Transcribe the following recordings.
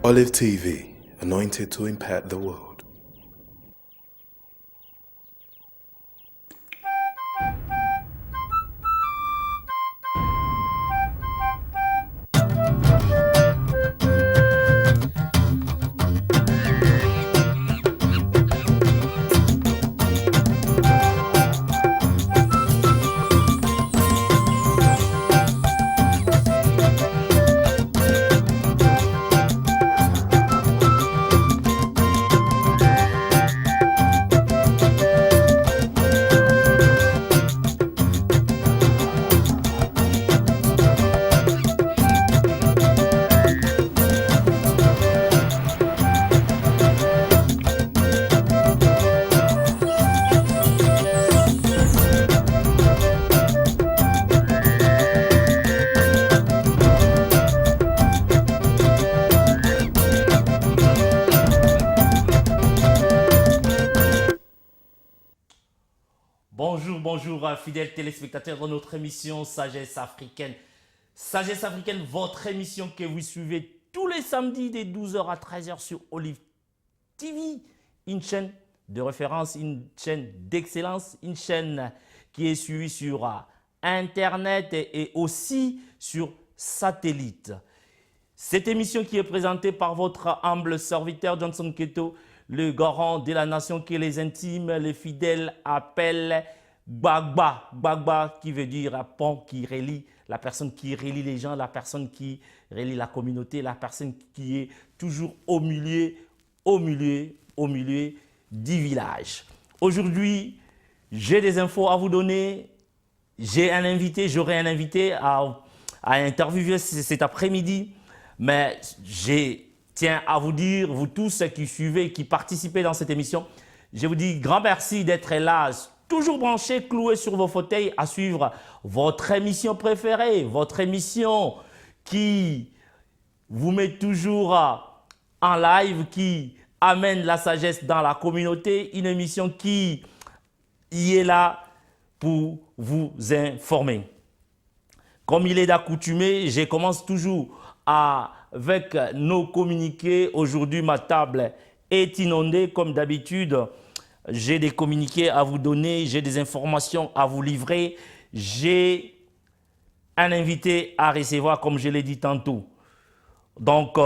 Olive TV, anointed to impact the world. Bonjour, fidèles téléspectateurs de notre émission Sagesse Africaine. Sagesse Africaine, votre émission que vous suivez tous les samedis de 12h à 13h sur Olive TV, une chaîne de référence, une chaîne d'excellence, une chaîne qui est suivie sur Internet et aussi sur satellite. Cette émission qui est présentée par votre humble serviteur Johnson Keto, le garant de la nation que les intimes, les fidèles appellent Gbagba. Gbagba qui veut dire pont qui relie, la personne qui relie les gens, la personne qui relie la communauté, la personne qui est toujours au milieu du village. Aujourd'hui, j'ai des infos à vous donner. J'aurai un invité à interviewer cet après-midi, mais je tiens à vous dire, vous tous qui suivez, qui participez dans cette émission, je vous dis grand merci d'être là, toujours branchés, cloués sur vos fauteuils à suivre votre émission préférée, votre émission qui vous met toujours en live, qui amène la sagesse dans la communauté, une émission qui y est là pour vous informer. Comme il est d'accoutumé, je commence toujours avec nos communiqués. Aujourd'hui, ma table est inondée comme d'habitude. J'ai des communiqués à vous donner, j'ai des informations à vous livrer. J'ai un invité à recevoir, comme je l'ai dit tantôt. Donc,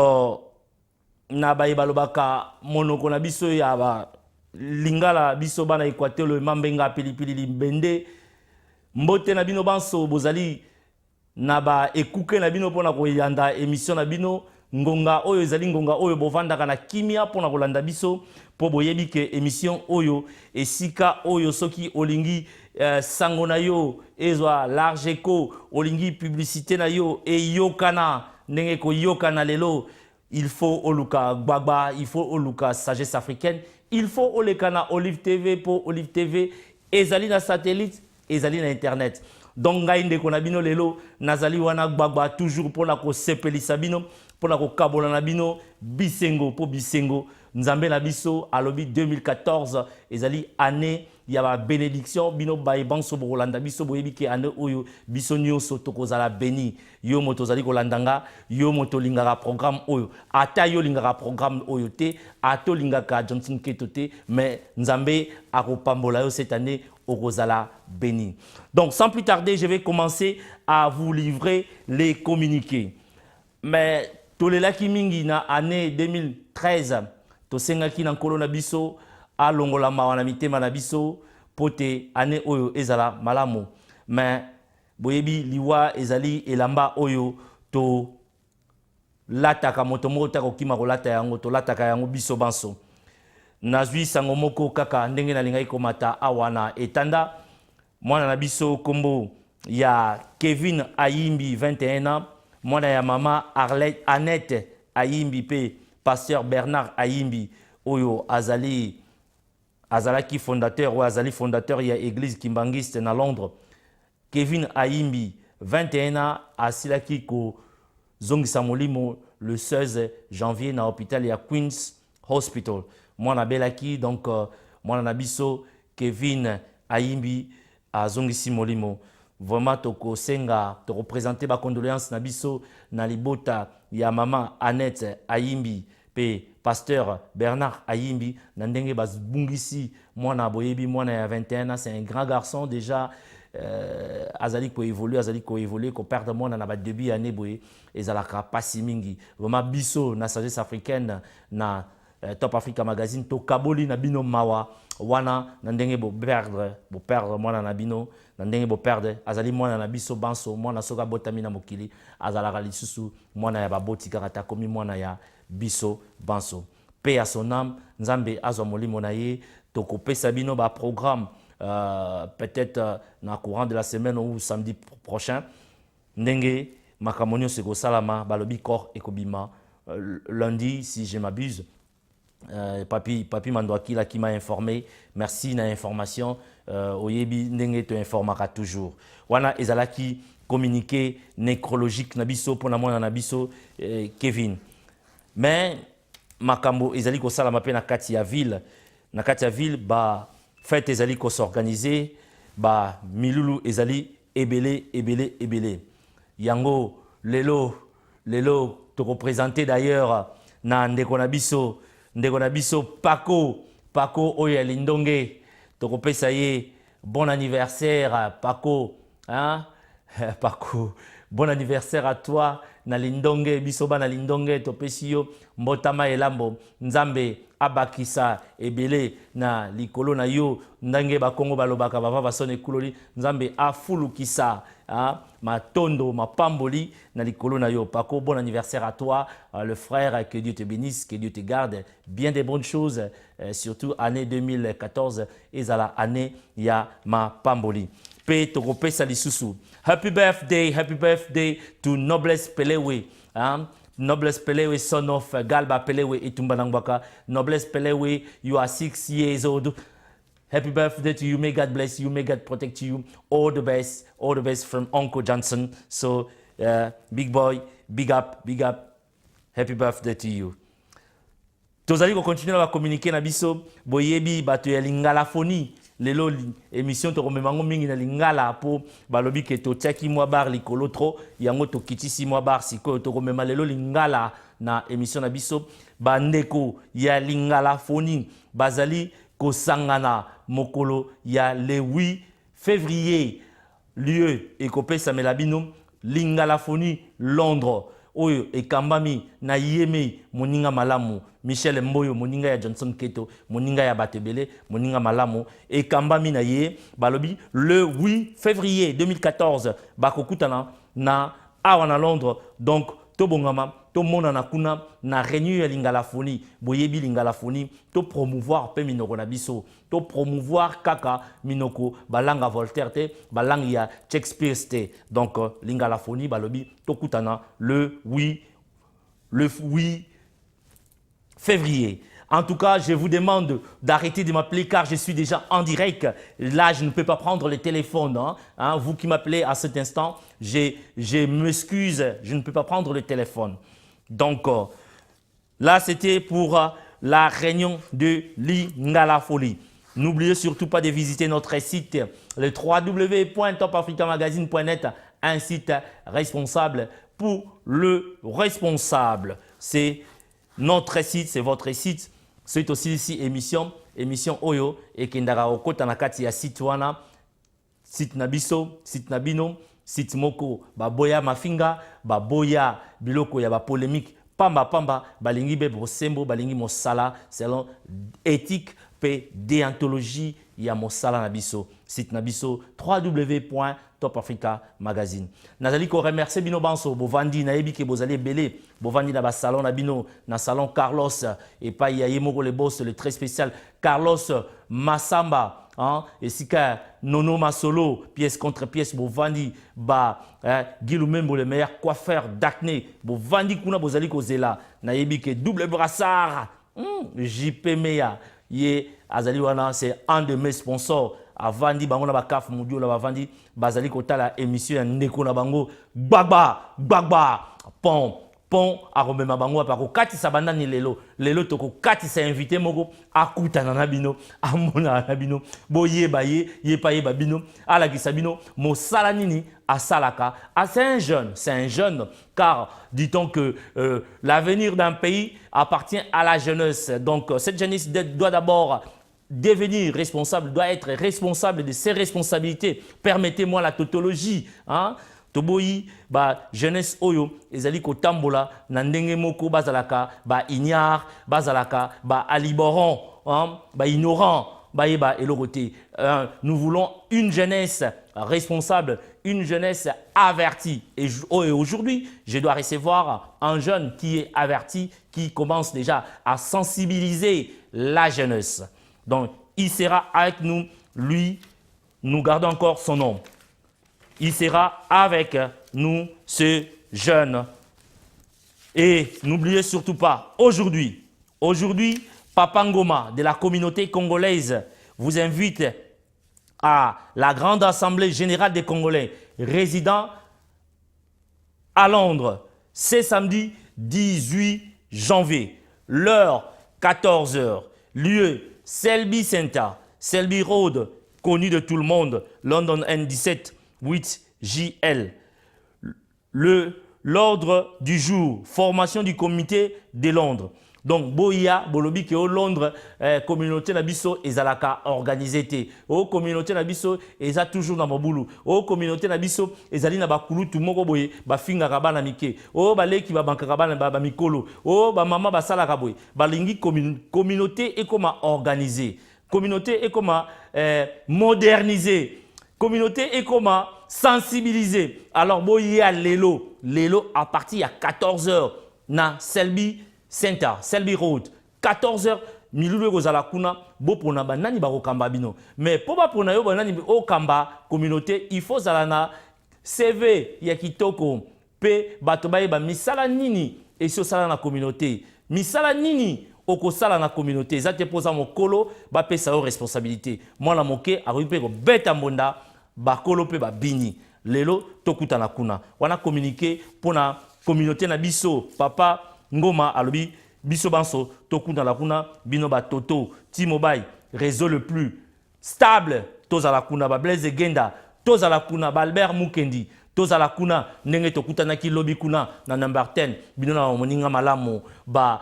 Nabaye Balobaka, monoko na biso ya lingala biso bana Équateur le mambenga pilipili limbende. Mbote na bino banso bozali naba ekuke na bino pona koyanda émission na bino. Ngonga oyo ezali ngonga oyo bovandaka na kimia pona kolanda biso po boyebi ke émission oyo esika oyo soki olingi sango na yo ezwa large ko olingi publicité na yo eyokana ndenge ko yokana lelo, il faut oluka Gbagba, il faut oluka Sagesse Africaine, il faut olekana Olive TV po Olive TV ezali na satellite, ezali na internet. Donc ngai ndeko na bino lelo nazali wana Gbagba toujours pona ko sepelisa bino, pona ko kabola na bino bisengo po bisengo nzambe na biso alobi 2014 ezali année ya ba bénédiction bino baye banso bolanda biso boyebi ke année oyo biso nyonso tokozala béni. Yo moto zali kolandanga, yo moto lingaka programme oyo, ata yo lingaka programme oyo te, ato lingaka Johnson Keto te, mais nzambe akopambola yo cette année okozala béni. Donc sans plus tarder, je vais commencer à vous livrer les communiqués. Mais tolela ki mingi na année 2013 tosengaki na nkolo na biso alongola mawa na mitema na biso pote année oyo ezala malamu. Mais boyebi liwa ezali elamba oyo to lataka moto moko tako kima kolata yango to lataka yango biso banso. Nazwi sango moko kaka ndenge na lingai komata awana etanda mwana na biso kombo ya Kevin Ayimbi 21 ans, mwana ya mama Annette Ayimbi pe pasteur Bernard Ayimbi oyo azalaki fondateur ou azali fondateur ya église kimbangiste na Londres. Kevin Ayimbi 21 ans asilaki ko zongisa molimo le 16 janvier na hôpital ya Queen's Hospital. Mwana belaki donc mwana na biso Kevin Ayimbi a zongisi molimo. vraiment toko senga to représenter ba condoléances na biso na libota ya maman Annette Ayimbi pe pasteur Bernard Ayimbi na ndenge bazbungisi mwana boyebi mwana ya 21 ans, c'est un grand garçon déjà. Azali ko évoluer ko perdre mwana na ba début année boye ezalaka pasi mingi vraiment biso na sagesse africaine na Top Africa Magazine to kaboli na bino mawa wana na ndenge bo perdre mwana na bino na ndenge bo perdre azali mwana na biso banso mwana soka botami na mokili azalaka lisusu mwana ya baboti kaka takomi mwana ya biso banso pe à son âme nzambe azwa molimo na ye tokopesa bino ba programme peut-être dans le courant de la semaine ou samedi prochain ndenge makamonio seko salama balobi kor ekobima lundi si je m'abuse. Papi Mandwaki là qui m'a informé, merci na information. Oyebi ndenge te informera toujours. Wana ezalaki communiqué nécrologique nabiso pour na mwana nabiso Kevin. Mais makambo ezali ko sala mape na kati ya ville ba fête ezali ko s'organiser ba milulu ezali ebele. Yango lelo te représenter d'ailleurs na ndeko na biso Paco oya lindonge tokopesa ye bon anniversaire Paco hein Paco bon anniversaire à toi na lindonge biso bana lindonge topesi yo mbotama elambo nzambe abakisa ebele na likolo na yo ndange bakongo balobaka baba basone kuloli nzambe afulukisa matondo mapamboli na likolo na yo Paco bon anniversaire à toi le frère, que Dieu te bénisse, que Dieu te garde bien des bonnes choses surtout année 2014 ezala année ya mapamboli pe tokopesa lisusu happy birthday to Noblesse Pelewe Noblesse Pelewe, son of Galba Pelewe et Tumbanangwaka. Noblesse Pelewe, you are 6 years old. Happy birthday to you. May God bless you. May God protect you. All the best from Uncle Johnson. So, big boy, big up. Happy birthday to you. Tozali ko continuer à communiquer na biso boyebi bato ya lingalaphonie lelo émission to komemango mingi na lingala po balobi ke to tiaki mwa bar likolo tro yango to kitisi mwa bar siko to komema lelo lingala na émission na biso bandeko ya lingalaphonie bazali kosangana mokolo ya le 8 février lieu ekopesa melabino lingalaphonie Londres oyo ekambami na yeme moninga malamu Michel Mboyo moninga ya Johnson Keto moninga ya Batebele moninga malamu ekambami na ye balobi le 8 février 2014 bakokutana na awa na Londres donc tobongama to mona na kuna na réunion ya lingalaphonie boyebi lingalaphonie to promouvoir pe minoko na biso to promouvoir kaka minoko balanga Voltaire te balanga ya Shakespeare te donc lingalaphonie balobi to kutana le 8 février. En tout cas, je vous demande d'arrêter de m'appeler car je suis déjà en direct. Là, je ne peux pas prendre le téléphone. Vous qui m'appelez à cet instant, je m'excuse, je ne peux pas prendre le téléphone. Donc, là, c'était pour la réunion de Lingalaphonie. N'oubliez surtout pas de visiter notre site, le www.topafricamagazine.net, un site responsable pour le responsable. C'est notre site, c'est votre site. C'est aussi ici émission Oyo et Kendara Okota Nakati ya site wana, site Nabiso, site Nabino, site Moko, Baboya Mafinga, Baboya Biloko ya ba polémique, Pamba, Balingi Bebo Sembo, Balingi Mosala, selon éthique, pe déontologie ya Mosala Nabiso, site Nabiso, Top Africa Magazine. Nazali ko remercier bino banso bovandi na yebi ke bozali belé bovandi na ba salon na bino na salon Carlos et pa ya yemoko le boss le très spécial Carlos Massamba et sika Nono Masolo pièce contre pièce bovandi ba Guilou Membo le meilleur coiffeur d'acné bovandi kuna bozali ko zela na yebi ke double brassard JP Meya ye azali wana c'est un de mes sponsors avandi bango na bakaf mudio la bavandi bazali kotala émission ya ndeko na bango gbagba pom pont aromema bango pa ko katisa bandani lelo to ko katisa invité moko akutana na bino amona na bino boyeba ye pa yeba bino ala kisabino mosala nini asalaka. Ah, c'est un jeune car dit-on que l'avenir d'un pays appartient à la jeunesse. Donc cette jeunesse doit d'abord devenir responsable, doit être responsable de ses responsabilités. Permettez-moi la tautologie, hein? Toboyi ba jeunesse oyo ezali ko tambola na ndenge moko bazalaka ba ignare bazalaka ba aliboron, hein? Ba ignorant ba yeba elokote. Nous voulons une jeunesse responsable, une jeunesse avertie. Et aujourd'hui, je dois recevoir un jeune qui est averti, qui commence déjà à sensibiliser la jeunesse. Donc, il sera avec nous, lui, nous gardons encore son nom. Il sera avec nous, ce jeune. Et n'oubliez surtout pas, aujourd'hui, Papa Ngoma de la communauté congolaise vous invite à la grande assemblée générale des Congolais résidant à Londres. C'est samedi 18 janvier, l'heure 14 h, lieu Selby Center, Selby Road, connu de tout le monde, London N17 8JL. L'ordre du jour, formation du comité de Londres. Donc, Boya, Bolobi, qui est au Londres, communauté Nabiso, ezalaka organisé. Au communauté Nabiso, eza toujours dans Maboulou. Au communauté Nabiso, ezali na bakulu, tout le monde boye, ba finga rabana mike. Au balé qui va banka rabana ba mikolo. Au ba mama ba sala kaboye. Balingi communauté est comme organisée. Communauté est comme modernisée. Communauté est comme sensibilisée. Alors, Boya Lelo à partir à 14 h, na Selby Center, Selby Road, 14 h, milulu kozala kuna, bo pona banani ba okamba bino. Mais pour ba pona yo banani okamba communauté, il faut zalana CV ya kitoko pe bato ba yeba misala nini et so sala na communauté. Misala nini oko sala na communauté, za te posa mokolo ba pesa yo responsabilité. Moi la moke a rupe ko beta mbonda ba kolo pe ba bini. Lelo tokuta na kuna. Wana communiquer pour na communauté na biso, papa Ngoma alobi biso banso tokunda la kuna bino ba toto T-Mobile réseau le plus stable toza la kuna ba Blaise Genda toza la kuna ba Albert Mukendi toza la kuna ndenge tokuta na kilobi kuna na number 10 bino na moninga malamu ba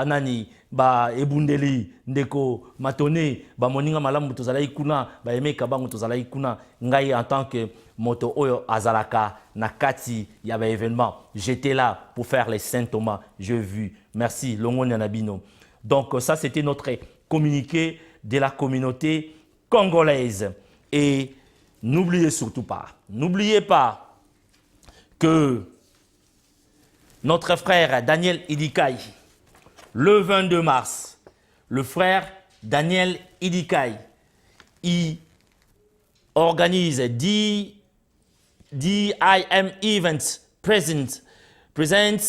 nani ba ebundeli ndeko matone ba moninga malamu tozala ikuna ba emeka bango tozala ikuna ngai en tant que moto oyo azalaka na kati ya ba événement. J'étais là pour faire les Saint Thomas, j'ai vu. Merci Longoni Anabino. Donc ça c'était notre communiqué de la communauté congolaise. Et n'oubliez surtout pas, n'oubliez pas que notre frère Daniel Idikai, le 22 mars, le frère Daniel Idikai, il organise DIM Events presents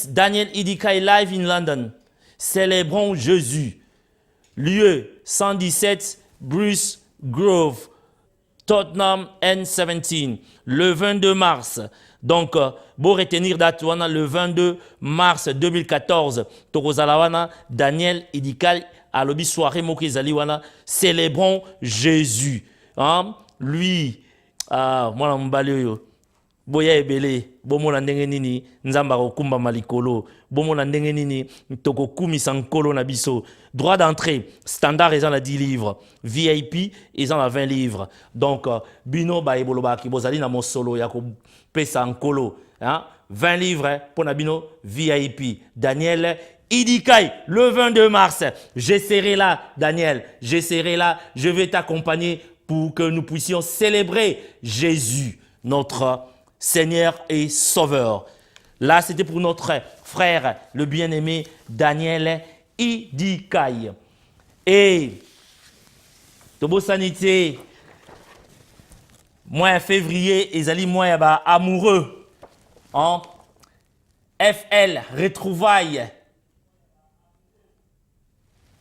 Daniel Idikai live in London. Célébrons Jésus. Lieu 117 Bruce Grove, Tottenham N17. Le 22 mars. Donc, pour retenir date, le 22 mars 2014, Tokozalawana, Daniel Idikai, à l'obi soirée Mokezaliwana, célébrons Jésus. Hein? Lui, moi, je boya ebele bomona ndenge nini nzamba kokumba malikolo bomona ndenge nini tokokumisa nkolo na biso. Droit d'entrée standard ils ont 10 livres, VIP ils ont 20 livres. Donc bino ba eboloba ki bozali na mosolo ya ko pesa nkolo, hein? 20 livres pour na bino VIP. Daniel Idikai le 22 mars, je serai là Daniel, je serai là, je vais t'accompagner pour que nous puissions célébrer Jésus, notre Seigneur et Sauveur. Là, c'était pour notre frère, le bien-aimé Daniel Idikai. Et, Tobo Sanité, mois février, Ezali mois amoureux. Hein? FL, retrouvailles.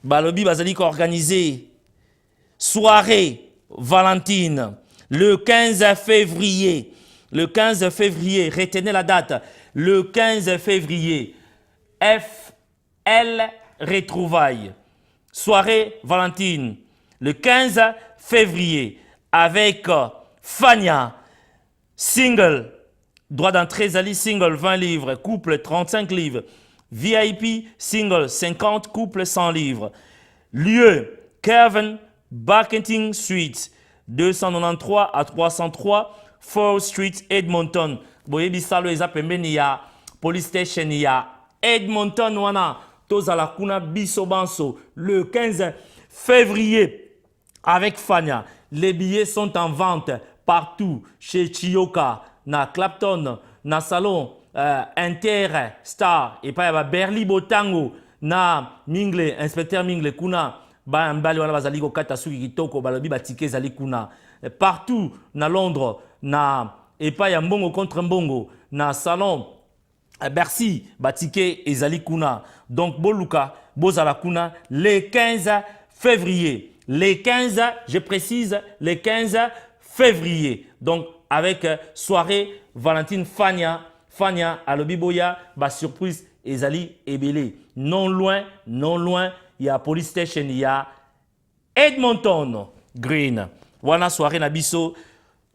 Balobi Bazali organisé. Soirée Valentine, le 15 février. Le 15 février, retenez la date, le 15 février, FL Retrouvailles. Soirée Valentine, le 15 février, avec Fania, single, droit d'entrée Zali, single 20 livres, couple 35 livres, VIP, single 50, couple 100 livres. Lieu, Kevin Barkenting Suite, 293 à 303 4th Street, Edmonton. Boyebi salo eza pembeni ya police station ya Edmonton wana. Tozala kuna biso banso le 15 février avec Fania. Les billets sont en vente partout chez Chioka, na Clapton, na Salon Inter Star et pas Berli Botango, na Mingle, inspecteur Mingle kuna ba mbali wana bazali ko kata suki kitoko balobi ba ticket zali kuna partout na Londres, na et pas ya mbongo contre mbongo, na Salon Bercy, Batike et Zali Kuna. Donc, Boluka, Bozala Kuna, le 15 février. Les 15, je précise, le 15 février. Donc, avec soirée Valentine Fania à Lobiboya, surprise Ezali Ebele. Non loin, il y a Police Station, il y a Edmonton Green. Voilà, soirée Nabiso,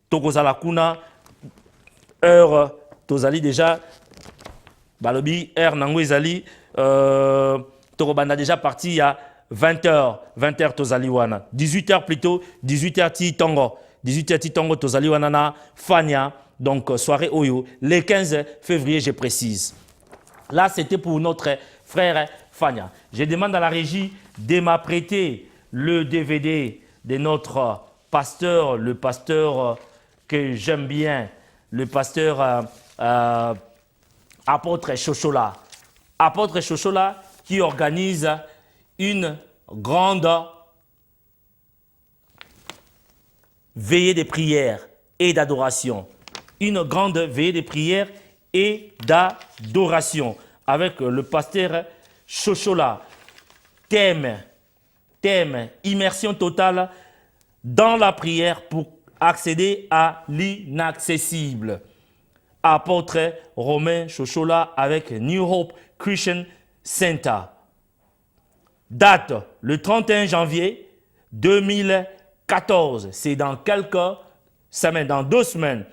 Tokozala Kuna, heure, Tozali déjà. Balobi, R. Nango Ezali, Torobanda déjà parti il y a 20h Tozaliwana. 18h plutôt, 18h Ti Tongo. 18h Ti Tongo Tozaliwana na Fania. Donc soirée Oyo, le 15 février, je précise. Là, c'était pour notre frère Fania. Je demande à la régie de m'apprêter le DVD de notre pasteur, le pasteur que j'aime bien, le pasteur Apôtre Chochola. Apôtre Chochola qui organise une grande veillée de prière et d'adoration. Une grande veillée de prière et d'adoration avec le pasteur Chochola. Thème, immersion totale dans la prière pour accéder à l'inaccessible. Apôtre Romain Chochola avec New Hope Christian Center. Date le 31 janvier 2014. C'est dans quelques semaines, dans 2 semaines.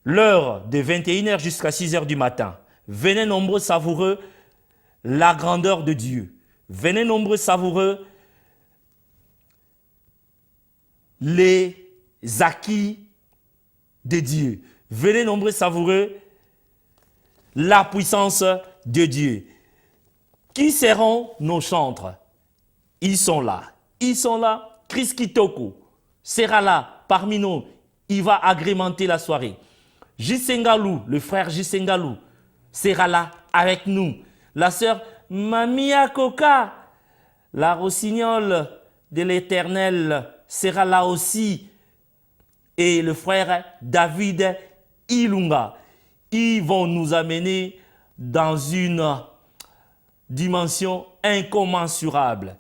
L'heure de 21h jusqu'à 6h du matin. Venez nombreux savoureux la grandeur de Dieu. Venez nombreux savoureux les acquis de Dieu. Venez nombreux savoureux la puissance de Dieu. Qui seront nos chantres? Ils sont là. Ils sont là. Chris Kitoko sera là parmi nous. Il va agrémenter la soirée. Jisengalou, le frère Jisengalou, sera là avec nous. La sœur Mamia Koka, la rossignole de l'Éternel, sera là aussi. Et le frère David Ilunga. Ils vont nous amener dans une dimension incommensurable.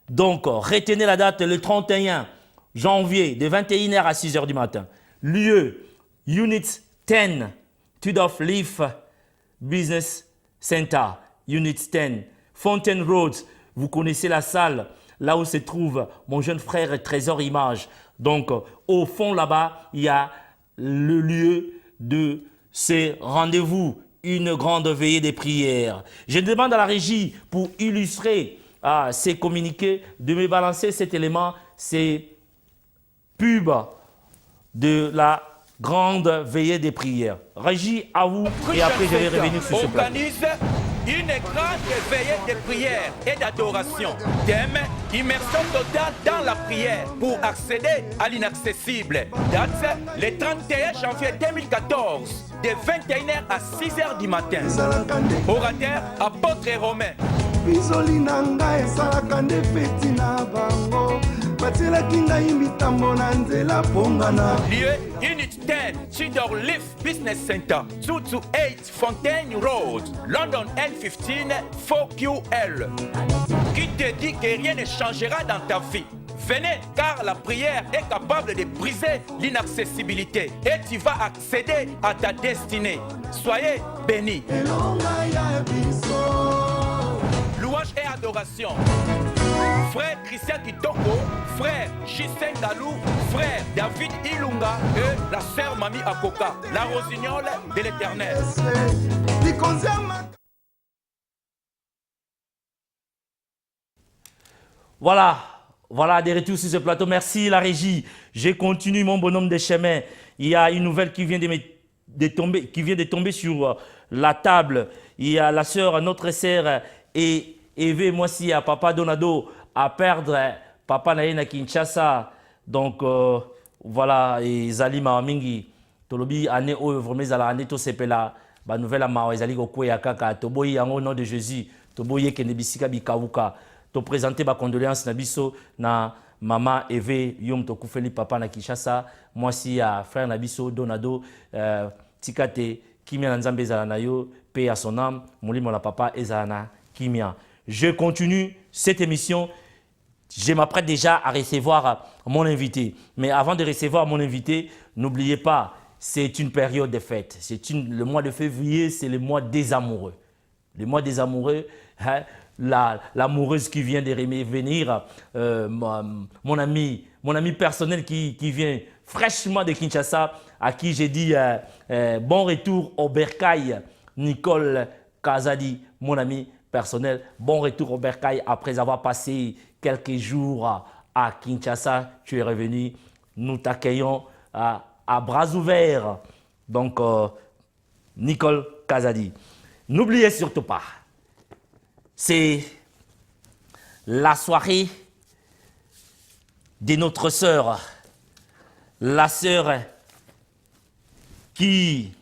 Donc, retenez la date le 31 janvier de 21h à 6h du matin. Lieu, Unit 10, Tudor Leaf Business Center. Unit 10, Fountain Road. Vous connaissez la salle, là où se trouve mon jeune frère Trésor Image. Donc, au fond là-bas, il y a le lieu de ces rendez-vous, une grande veillée des prières. Je demande à la régie, pour illustrer ces communiqués, de me balancer cet élément, ces pubs de la grande veillée des prières. Régie, à vous, et après je vais revenir sur ce plan. Une grande veillée de prière et d'adoration. Thème, immersion totale dans la prière pour accéder à l'inaccessible. Date, le 31 janvier 2014, de 21h à 6h du matin. Orateur, Apôtre Romain. Lieu, Unit 10, Tudor Leaf Business Center, 228 Fontaine Road, London N15 4QL. Qui te dit que rien ne changera dans ta vie? venez, car la prière est capable de briser l'inaccessibilité et tu vas accéder à ta destinée. Soyez bénis. Louange et adoration. Frère Christian Kitoko, frère Justin Galou, frère David Ilunga et la sœur Mami Akoka, la rossignole de l'Éternel. Voilà, des retours sur ce plateau. Merci la régie. Je continue mon bonhomme de chemin. Il y a une nouvelle qui vient de tomber sur la table. Il y a la sœur, notre sœur, et Eve, moi aussi, à Papa Donado, à perdre Papa Naïna Kinshasa. Donc, voilà, et Zali Mawamingi, Tolobi, année où vraiment, Zala, année tout sepela, ba nouvelle Amawa, Zali Gokwe Yakaka, Toboyi, au nom de Jésus, Toboyi, Kenebisika, Bikawuka. To présenter ma condoléance na biso na maman Eve yom to kufeli papa na Kinshasa moi si à frère na biso Donado tikate kimia na nzambe ezala na yo paix à son âme molimo la papa ezala na kimia. Je continue cette émission. Je m'apprête déjà à recevoir mon invité, mais avant de recevoir mon invité, n'oubliez pas, c'est une période de fête. Le mois de février, c'est le mois des amoureux. Le mois des amoureux, hein, l'amoureuse qui vient de venir, mon ami personnel qui vient fraîchement de Kinshasa, à qui j'ai dit bon retour au Bercail, Nicole Kazadi, mon ami personnel. Bon retour au Bercail après avoir passé quelques jours à Kinshasa. Tu es revenu, nous t'accueillons à bras ouverts. Donc, Nicole Kazadi. N'oubliez surtout pas, c'est la soirée de notre sœur, la sœur qui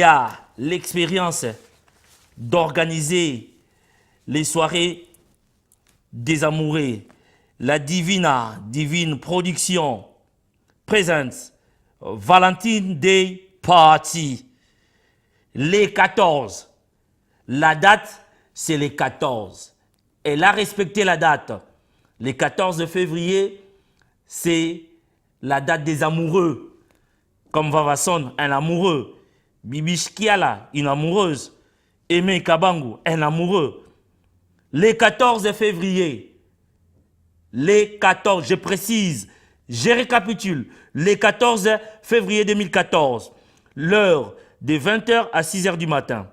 a l'expérience d'organiser les soirées des amoureux, la Divine Production présente Valentine Day Party, les 14. La date, c'est les 14. Elle a respecté la date. Le 14 février, c'est la date des amoureux. Comme Vavasson, un amoureux. Bibish Kiala, une amoureuse. Aimé Kabangu, un amoureux. Le 14 février, les 14, je précise, je récapitule. Le 14 février 2014, l'heure de 20h à 6h du matin.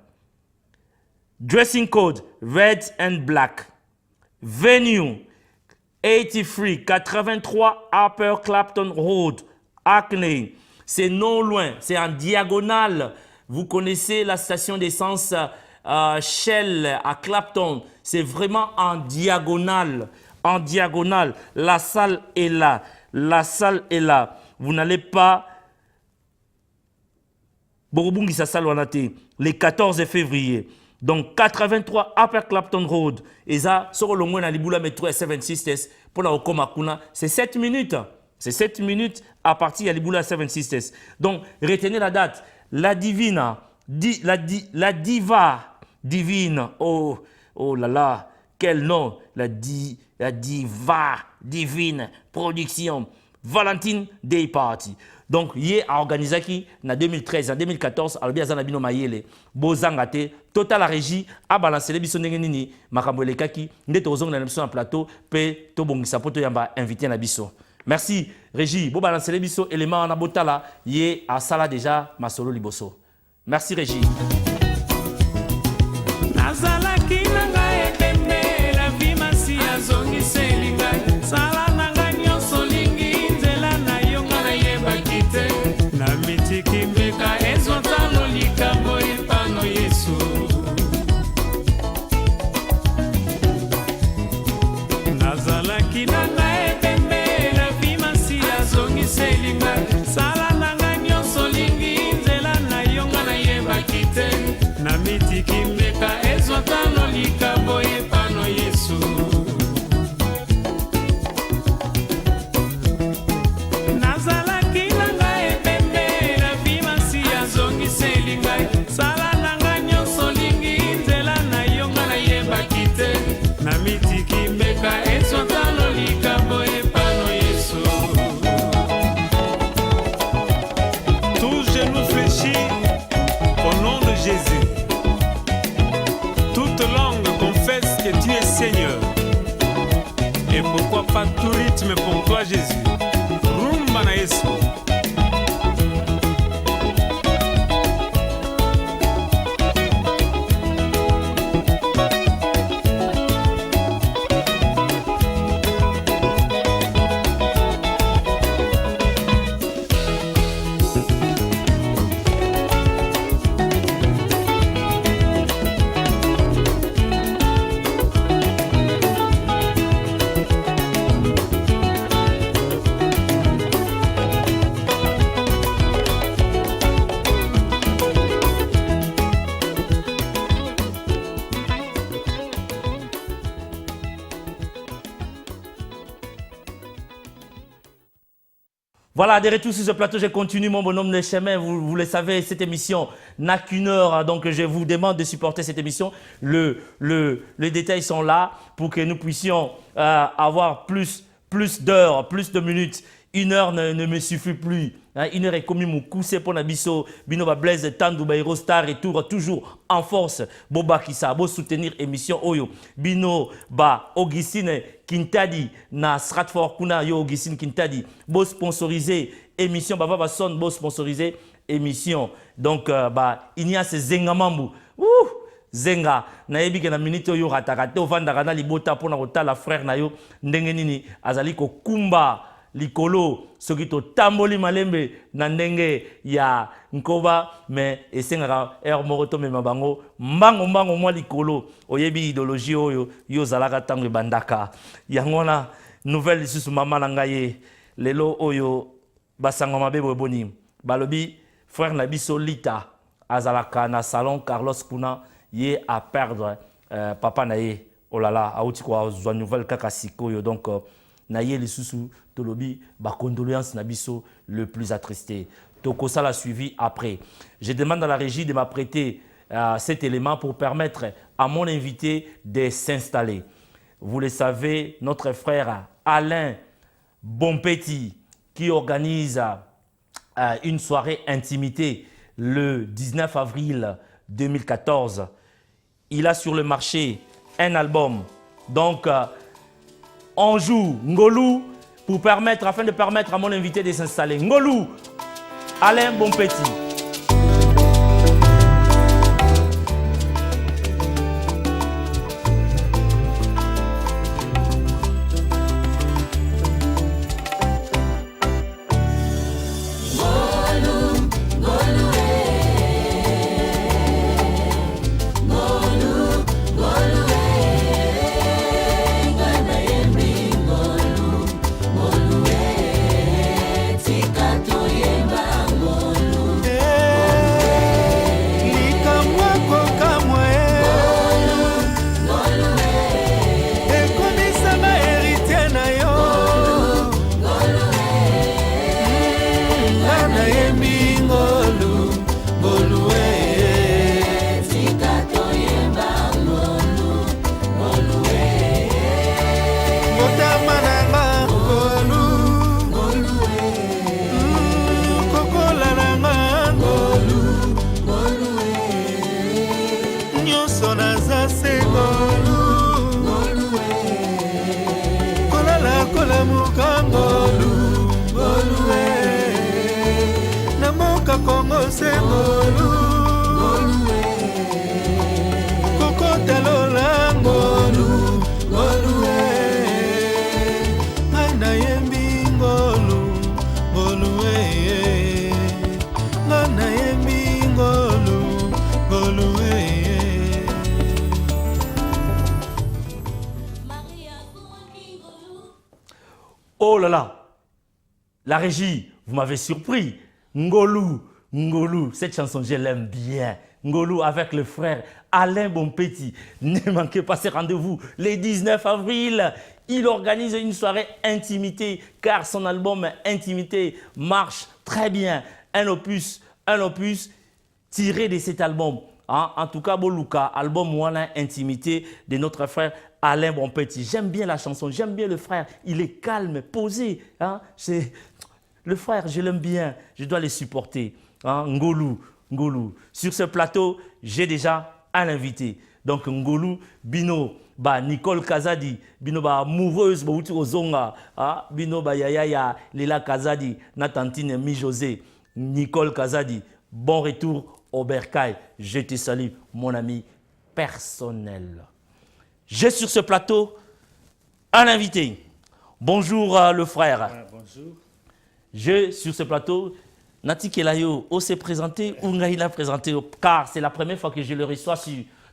Dressing code red and black. Venue 83 Upper Clapton Road, Hackney. C'est non loin, c'est en diagonale. Vous connaissez la station d'essence Shell à Clapton. C'est vraiment en diagonale. En diagonale. La salle est là. La salle est là. Vous n'allez pas... Borobungi sa salle le 14 février. Donc 83 Upper Clapton Road. Et ça, sur le moins Libula métro Seven Sisters pour la Okomakuna, c'est 7 minutes. C'est 7 minutes à partir de Libula Seven Sisters. Donc retenez la date. La divine, la diva divine. Oh là là, quel nom. La diva divine production. Valentine Day Party. Donc, il a organisé qui en 2013, en 2014, à l'objet de Mayele, Bozangate, Total la régie, a balancé les bisons de Makamboele Kaki, n'était aux ongles en plateau, P. Tobongisa Poto Yamba, invité à biso. Merci, régie. Bon, balancer les bisons, éléments en abotala, yé à Sala déjà, ma solo liboso. Merci, régie. Sala nanga nyonso lingi nzela na yonga na yeba kite. pas tout rythme pour toi, Jésus. Rumba na Yesu. Voilà, de retour sur ce plateau, je continue mon bonhomme de chemin. Vous le savez, cette émission n'a qu'une heure, hein, donc je vous demande de supporter cette émission. Les détails sont là pour que nous puissions avoir plus d'heures, plus de minutes. Une heure ne me suffit plus. Hein, une heure est comme mon coussé pour Nabiso, Bino Blaise, Tandou, Bairo Star et toujours en force. Boba Kissa, bo soutenir émission Oyo. Bino, Augustine Kintadi, na Stratford Kuna, yo Augustine Kintadi, bo sponsoriser émission, Baba Son, bo sponsoriser émission. Donc, il y a ces Zengamambu. Zenga, nayebi ke na minute oyo ratakate, ofandaka na libota pona kotala frère na yo, ndenge nini, azali ko kumba. Likolo soki to tamboli malembe na ndenge ya nkoba mais esengaka air moko to mema bango mbango mwa likolo oyebi idéologie oyo yo zalaka tango bandaka yango na nouvelle lisusu mama na ngai lelo oyo basango mabe boni balobi frère na biso Lita azalaka na salon Carlos Kuna ye a perdre papa na ye olala auti ko zwa nouvelle kaka sikoyo donc na ye lisusu tolobi ba condoléances na biso le plus attristé. Toko ça l'a suivi après. Je demande à la régie de m'apprêter cet élément pour permettre à mon invité de s'installer. Vous le savez, notre frère Alain Bonpetit qui organise une soirée intimité le 19 avril 2014. Il a sur le marché un album. Donc on joue Ngolou afin de permettre à mon invité de s'installer. Ngolou, Alain Bonpetit. Oh là là, la régie, vous m'avez surpris. Ngolou, cette chanson, je l'aime bien. Ngolou avec le frère Alain Bonpetit. Ne manquez pas ces rendez-vous. Le 19 avril, il organise une soirée intimité car son album Intimité marche très bien. Un opus tiré de cet album. Hein? En tout cas, Boluka, album Wana Intimité de notre frère Alain Bonpetit. J'aime bien la chanson, j'aime bien le frère. Il est calme, posé. Hein? Le frère, je l'aime bien. Je dois le supporter. Hein? Ngolou. Sur ce plateau, j'ai déjà un invité. Donc Ngolou, Bino, ba Nicole Kazadi bino ba amoureuse ba uti ozonga bino ba yaya Lila Kazadi na tantine Mi José Nicole Kazadi bon retour au Bercail. Je te salue mon ami personnel. J'ai sur ce plateau un invité. Bonjour le frère. Bonjour. J'ai sur ce plateau Nati Kelayo, on s'est présenté ou il a présenté car c'est la première fois que je le reçois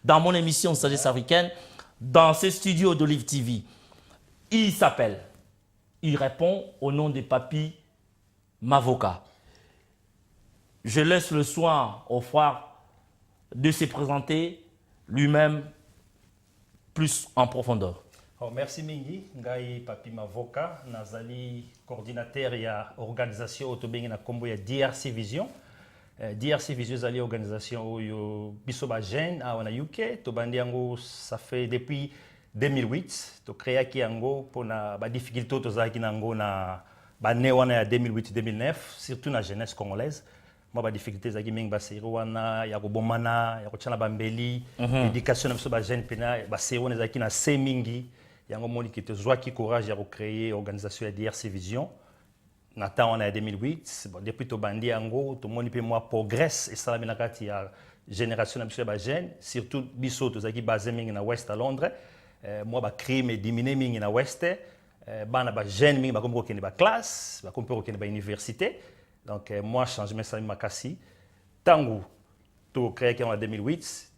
dans mon émission Sagesse africaine, dans ce studio d'Olive TV. Il s'appelle, il répond au nom de Papi Mavoka. Je laisse le soin au frère de se présenter lui-même plus en profondeur. Oh, merci Mingi, ngai Papi Mavoka, nazali coordinateur ya organisation autobengi na kombo ya DRC Vision. DRC Vision zali organisation oyo biso ba jeune a na UK, to bandi yango ça fait depuis 2008, to créaki yango pona ba difficulté to zaki nango na ba ne wana ya 2008-2009, surtout na jeunesse congolaise. Moi ba difficulté zaki mingi ba sero wana ya kobomana, ya kochana bambeli, éducation na biso ba jeune pena ba sero na zaki na se mingi. Yango moni qui te qui courage à recréer organisation de DRC Vision. Nathan on a 2008, bon, depuis to bandi yango to moni pe moi progresse et ça la menakati ya génération na biso ba jeune, surtout biso to zaki basé mingi na West à Londres. Moi ba crime et diminuer mingi na West. Bana ba jeune mingi ba kombo kende ba classe, ba kombo kende ba université. Donc moi changement ça makasi. Tangu to créer en 2008.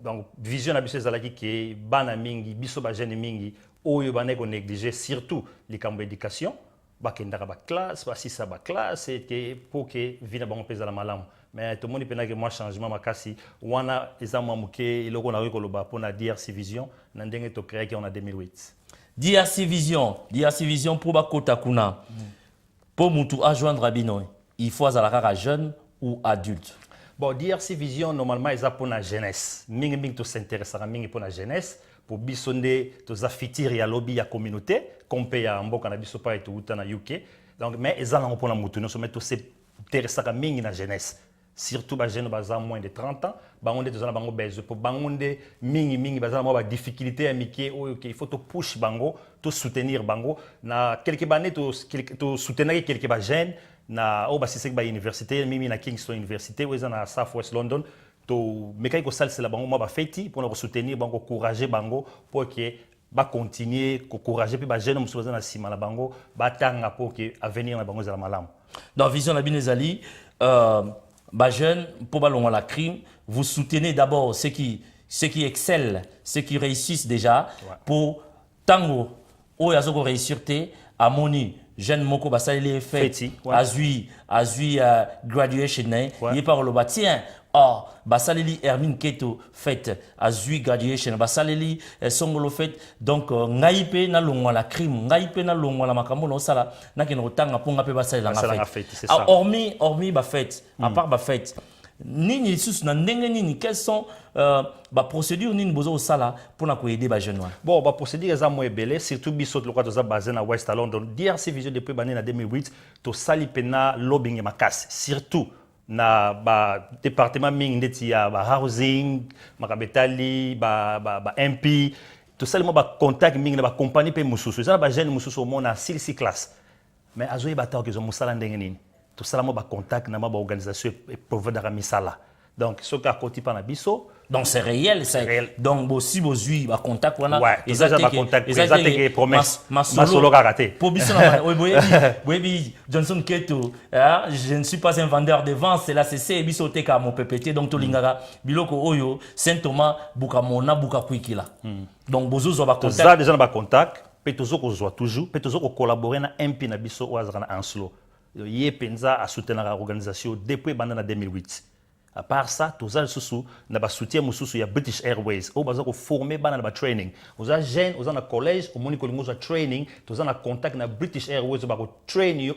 Donc vision na biso ezalaki ke bana mingi biso ba jeune mingi oyo bana ko négliger surtout les camps d'éducation ba kendaka ba classe ba sisa ba classe et pour que vina bango pesa la malamu mais tout le monde pena que moi changement makasi wana ezamwa muke iloko na ko loba pona DRC Vision na ndenge to créer en 2008 DRC Vision pour ba kota kuna pour mutu a joindre abino il faut azalaka jeune ou adulte. Bon, DRC Vision, normalement, ils ont pour la jeunesse. Mingi to s'intéresse à mingi pour la jeunesse. Pour bisonner, to zafitir ya lobby ya communauté, comme paye à Mboka na bisopa et tout na UK. Donc, mais ils ont pour la moutou. Nous sommes tous s'intéresse à mingi na jeunesse. Surtout les jeunes qui ont moins de 30 ans, bangonde tous na bango besoin. Pour bangonde mingi bazana mo ba difficulté à miké. Ok, il faut to push bango, to soutenir bango. Na quelques années to soutenir quelques jeunes. Na oba sisek ba université mimi na Kingston Université ou na South West London to mekai ko salse la bango ma ba feti pour na soutenir bango encourager bango pour que ba continuer ko encourager puis ba jeune musubaza na sima la bango ba tanga pour que avenir na bango za malam. Dans Vision la binezali ba jeune pour ba longa la crime, vous soutenez d'abord ceux qui excellent, ceux qui réussissent déjà pour tango o yazoko réussir te amoni jeune moko basali fait azui graduation il parle le tiens basali Hermine Keto fait azui graduation basali songolo fait donc ngaipe na longwa la crime ngaipe na longwa la makambo no sala na kino tanga ponga pe basali la fait hormis ba fait à part ba fait nini sous na ndenge nini quelles sont ba procédures nini bozo sala pour na ko aider ba jeune. Bon ba procédure za mo ebele surtout biso lokwa to za basé na West à London DRC Vision depuis bané na 2008 to sali pena lobbying makasi surtout na ba département ming ndeti ya ba housing makabetali ba MP to sali mo ba contact ming na ba compagnie pe mususu za ba jeune mususu mo na 6 classe mais azoyi ba taw ke zo musala ndenge nini tout ça là contact na ma organisation et provider misala donc ce qu'a côté par na biso donc c'est réel donc si bozui ba contact wana exactement contact exactement promesse masolo karaté pour biso oui Johnson Keto je ne suis pas un vendeur de vin c'est la CC biso teka mon PPT donc to lingaka biloko oyo Saint Thomas buka mona buka kwikila donc bozo ba contact ça déjà ba contact pe tozo ko zo toujours pe tozo ko collaborer na MP na biso oazana en slow Yé penza a soutenir l'organisation depuis 2008. À part ça, tous les sous na ba soutien mususu ya British Airways. Au baza ko former bana na ba training. Aux jeunes, aux na collège, au moni ko lingoza training, tous na contact na British Airways ba ko train you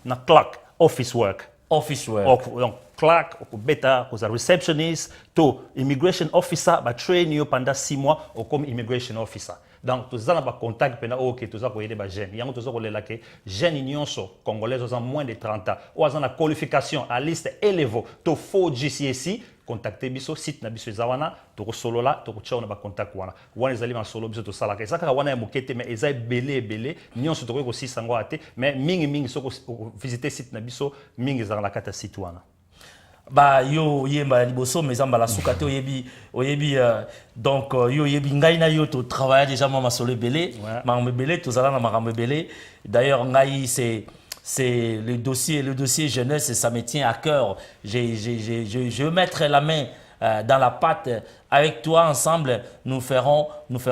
na clock office work. Donc clerk, beta, aux receptionist, to immigration officer ba train you pendant 6 mois ou comme immigration officer. Donc tous en contact pena OK tous ko yede ba jeune yango tous ko lela ke jeune nyonso congolais ont moins de 30 ans ou ont la qualification à liste élevée to fo GCSE contacter biso site na biso zawana to ko solo la to ko tchona ba contact wana ezali ma solo biso to sala ka saka wana ya mokete mais ezai belé nyonso to ko sisango ate mais mingi soko visiter site na biso mingi za la kata site wana ba yo yemba liboso mais amba la sukate oyebi donc yo yebi ngai na yo to travailler déjà ma solo belé ma belé to zala na ma belé d'ailleurs ngai c'est le dossier jeunesse, ça me tient à cœur. Je vais mettre la main dans la pâte. Avec toi, ensemble, nous ferons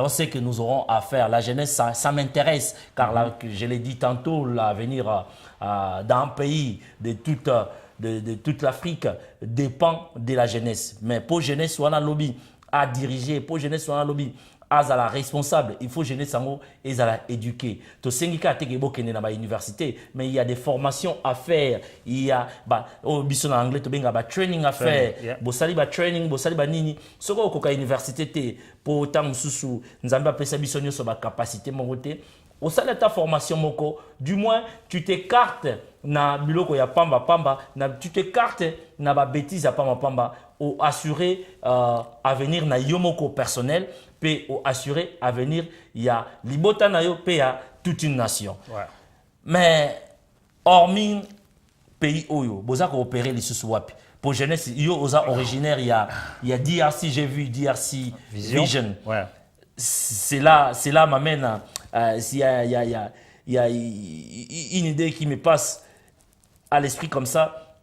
ce que nous aurons à faire. La jeunesse, ça m'intéresse, car là, je l'ai dit tantôt, l'avenir d'un pays de toute l'Afrique dépend de la jeunesse. Mais pour jeunesse, on a lobby à diriger, pour jeunesse, on a lobby à la responsable, il faut jeunesse sango et à la éduquer. To sengika teke bokene na ba université, mais il y a des formations à faire, il y a au biso na anglais to benga ba training à faire. Bo sali ba training, bo sali ba nini. Soko ko ka université te pour tant susu, nzamba pesa biso nyoso ba capacité mongote. Au sein de ta formation moko, du moins tu t'écartes na biloko ya pamba, tu t'écartes na ba bêtise ya pamba ou assurer avenir na yomoko personnel. Peut assurer à venir, il y a libota na yo, il y a toute une nation. Ouais. Mais hormis pays oyo, boza ko opérer les sous-wapi. Pour jeunesse, yo oza originaire, il y a DRC, j'ai vu DRC Vision. Ouais. C'est là m'amène il y a une idée qui me passe à l'esprit comme ça.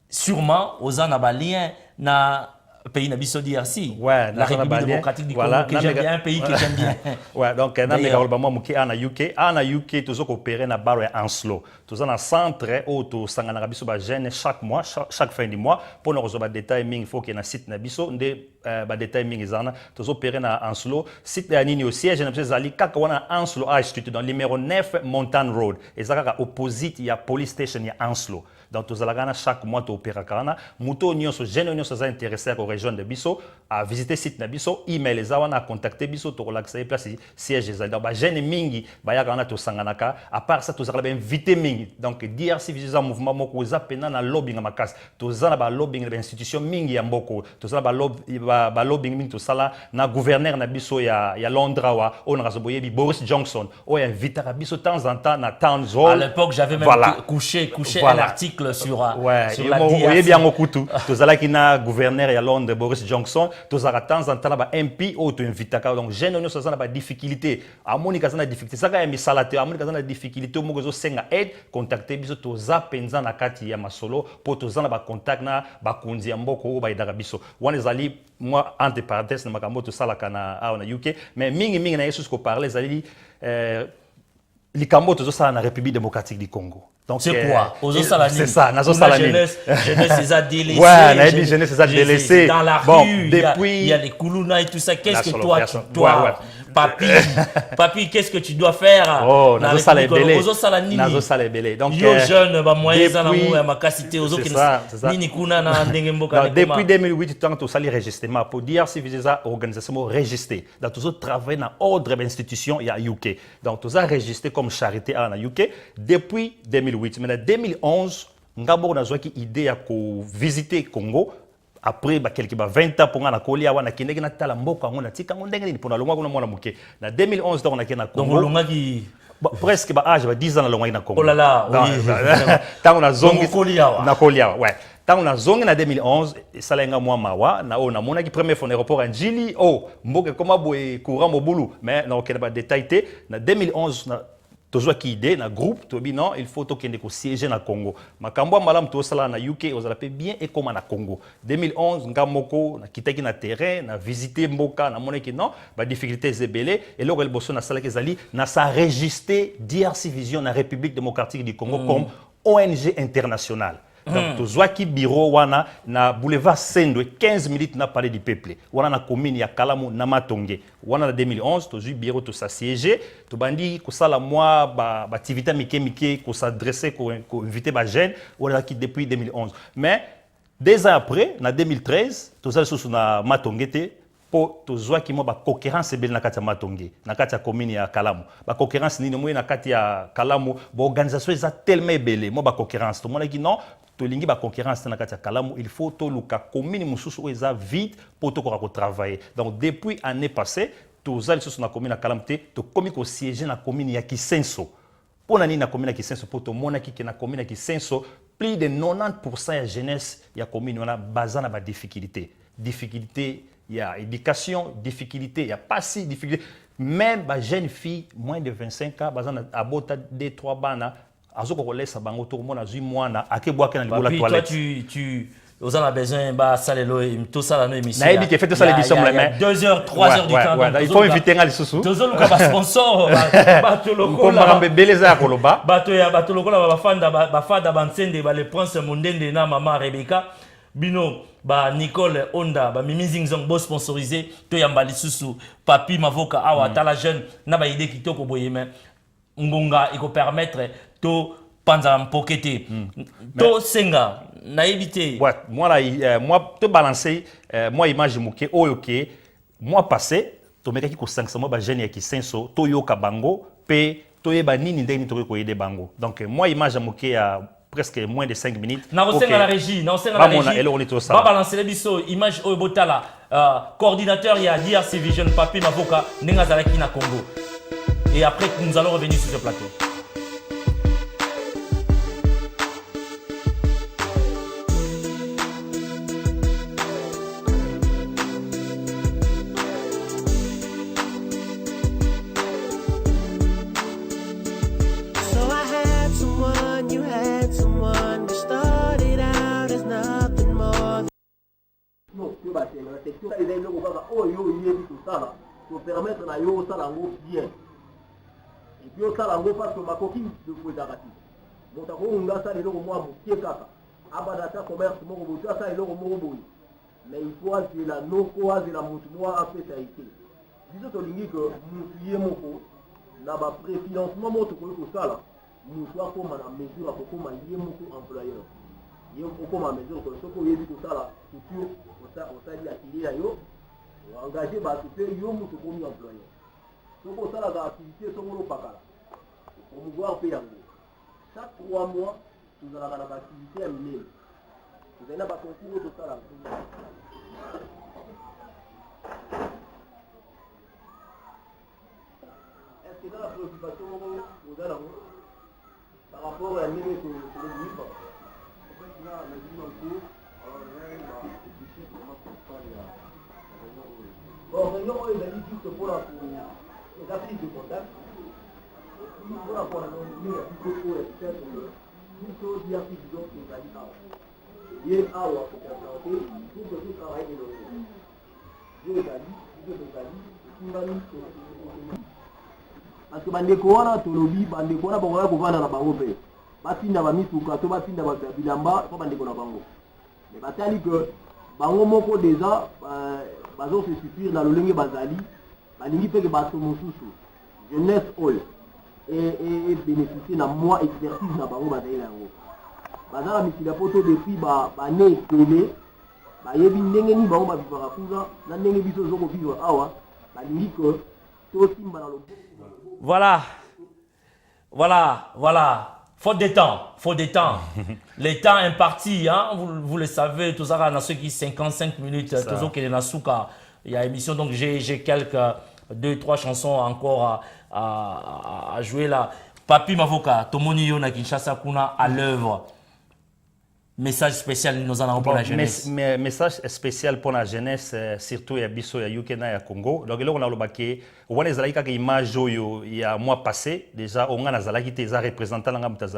Sûrement oza na ba lien na pays nabiso DRC, ouais, la République démocratique du Congo, que j'aime bien, un pays que j'aime bien. Ouais, donc na mega olbama muki ana UK toujours coopérer na baro Anslo. Tous en centre ou to sangana biso ba jeune chaque mois, chaque fin du mois pour nous recevoir détails ming faut que na site na biso ndé ba détails ming zana toujours opérer na Anslo site ya nini au siège na zali kaka wana Anslo a institut dans le numéro 9 Mountain Road et zaka opposite ya police station ya Anslo. Donc, tous les chaque mois, tu opères à Mouto, nyonso, jeune, nyonso, ça intéressé à la région de Bisso, à visiter le site de Bisso, email les awana, à contacter Bisso, tu relaxer, place, siège, donc, jeune mingi, ya kana to sanganaka, à part ça, tu as invité mingi. Donc, DRC, visa mouvement, moko, zapena, na lobbying à makas, tu as ba lobbying, l'institution mingi, ya mboko, tu as ba lobbying mingi, tu as na gouverneur, na Bisso, ya Londra, on a razoboye, Boris Johnson, on invite à Bisso, de temps en temps, na Town Hall. À l'époque, j'avais même couché un article sur la DRC. Bien au couteau. Tous les qui na gouverneur à Londres Boris Johnson, tous à temps en temps là MP ou tu invite donc jeune nous ça na difficulté. À Monica ça na difficulté. Ça ga mi salate à Monica ça na difficulté au mogo senga aide contacter biso tous a penza na kati ya masolo pour tous na ba contact na ba kunzi ya mboko ba idara biso. Wana zali moi entre parenthèses na makambo to sala kana na UK mais mingi na yesu ko parler zali likambo to ça na République démocratique du Congo. C'est quoi? C'est ça, Nazo Salani. Jeunesse les a délaissés. Ouais, jeunesse les a délaissés. Dans la rue, il y a les Koulouna et tout ça. Qu'est-ce que toi, tu dois, Papi, qu'est-ce que tu dois faire? Oh, Nazo Salani. Nazo Salani. Donc, yo jeune, moyen za ma casité aux autres. Nini kuna na ndenge mboka. Depuis 2008, tant que sali registrement pour dire si vous êtes organisation registrée. Donc, tous travailler dans ordre d'institution il y a UK. Donc, tous registré comme charité en UK depuis 2008. Mais en 2011, ngabo na zwaki idée ya ko visiter Congo après quelques 20 ans pour na kolia wana kindeki na tala mboka ngona tika ngondenge ni pona longwa kuna mwana muke na 2011 donc na kena Congo donc longa ki presque âge 10 ans na longwa na Congo oh là là oui tango na zongi na kolia ouais tango na zongi na 2011 salenga mwa mawa na ona mona ki premier fond aéroport en Jili oh mboka koma boy courant mobulu mais na okena ba détail te na 2011 na toujours qui idée na groupe to bi non il faut to kende ko siéger na Congo makambo malam to sala na UK aux appelé bien et comme na Congo 2011 ngamoko na kitaki na terrain na visiter mboka na moneki non ba difficulté zebele et là le bosso na sala kezali na sa registré DRC Vision na République démocratique du Congo comme ONG internationale. Donc, tu bureau wana na boulevard Sendwe 15 minutes na palais du peuple. Wana na commune ya Kalamu na Matonge. Wana na 2011 tu bureau tu s'assiéger, tu bandi ko sala moi ba activité mike ko s'adresser ko inviter ba jeune wana qui depuis 2011. Mais 2 ans après na 2013, tu sala sous na Matonge te po tozwaki mo ba concurrence ebele na kati ya Matonge na kati ya commune ya Kalamu ba concurrence nini mo na kati ya Kalamu ba organisation eza tellement ebele mo ba concurrence to monaki non tolingi ba concurrence na kati ya Kalamu il faut to luka commune mususu eza vite pour to ko travailler donc depuis année passée tozali susu na commune ya Kalamu te to komi ko siéger na commune ya Kisenso pona nini na commune ya Kisenso po to monaki ke na commune ya Kisenso plus de 90% ya jeunesse ya commune wana bazana ba difficulté il y a éducation, difficulté, il y a pas si difficulté. Même les jeunes filles, moins de 25 ans, à bota 2-3 bana, à ce qu'on laisse à bango tout le monde à 8 mois, à que boire qu'un niveau la toilette. Toi, tu as besoin de saler tout ça dans l'émission. Il y a 2 heures, 3 heures du temps. Il faut inviter un sous. Tu as un sponsor. Tu le prince Mondende na maman Rebecca. Bino ba Nicole Onda ba Mimi Zingzong bo sponsorisé to yambali susu papi mavoka awa tala jeune na ba idée kitoko boye mais ngonga iko permettre to panza mpokete to senga na éviter moi te balancer moi image muke oyoke moi passé to meka ki ko 500 moi ba jeune ya Kisenso to yoka bango pe to yeba nini ndeni to ko yede bango donc moi image muke ya presque moins de 5 minutes. Na la régie, va balancer les bisous, image au botala, coordinateur il y a DRC Vision, papi mavoka, nenga zalaki na Congo. Et après nous allons revenir sur ce plateau. Pour permettre à yo salango bien et puis au salango parce que ma coquille de Fouezarati motako unga ça les logo moi mokie kaka abadata commerce moko botu ça les logo moko boy mais il faut que la noko az la mutu moi a fait ça été biso to lingi que mutu moko na ba préfinancement moto ko sala mutu akoma na mesure akoma yé moko employeur yé okoma mesure ko soko yebi ko sala futur au sali atelier yo engagé bato te yo mutu komi employeur soko osala za activité songolo pakala promouvoir mpe yango chaque 3 mois tozalaka na baactivité ya minene tozali na baconcours oyo tosala est ce que eza na préoccupation moko oza nango par rapport ya ndenge tolelipa bon, réunion oyo ezali juste mpona eza prise de contact mpona mpona ya biso oyo peut-être biso diaki vision ezali awa ye awa kokontrante pour que tout travail elongo yo ezali biso tozali etungami parce que bandeko wana tolobi bandeko wana bakoya kovanda na bango mpe batinda bamisuka to batinda bilamba to bandeko na bango mais batali que bango moko déjà bazo se suffire na lolenge bazali balingi peke bato mosusu jeunesse oyo et bénéficier na moi expertise na bango bazali yango bazala mikila poto depuis bane télé bayebi ndenge ni bango bavivaka kuza na ndenge biso zoko vivre awa balingi que tosimba na loboko. Voilà. Faute de temps. Le temps imparti, hein, vous le savez, tout ça, dans ceux qui 55 minutes, tout ça qui est dans Souka, il y a émission, donc j'ai quelques 2-3 chansons encore à jouer là. Papi Mavoka, Tomoni Yona Kinshasa Kuna à l'œuvre. Message spécial, nous en avons pour la jeunesse. Message spécial pour la jeunesse, surtout il y a Bisso, il y a Yukena, il y a Congo. Donc là, on a le baquet. On a des images il y a un mois passé. Déjà, on a des représentants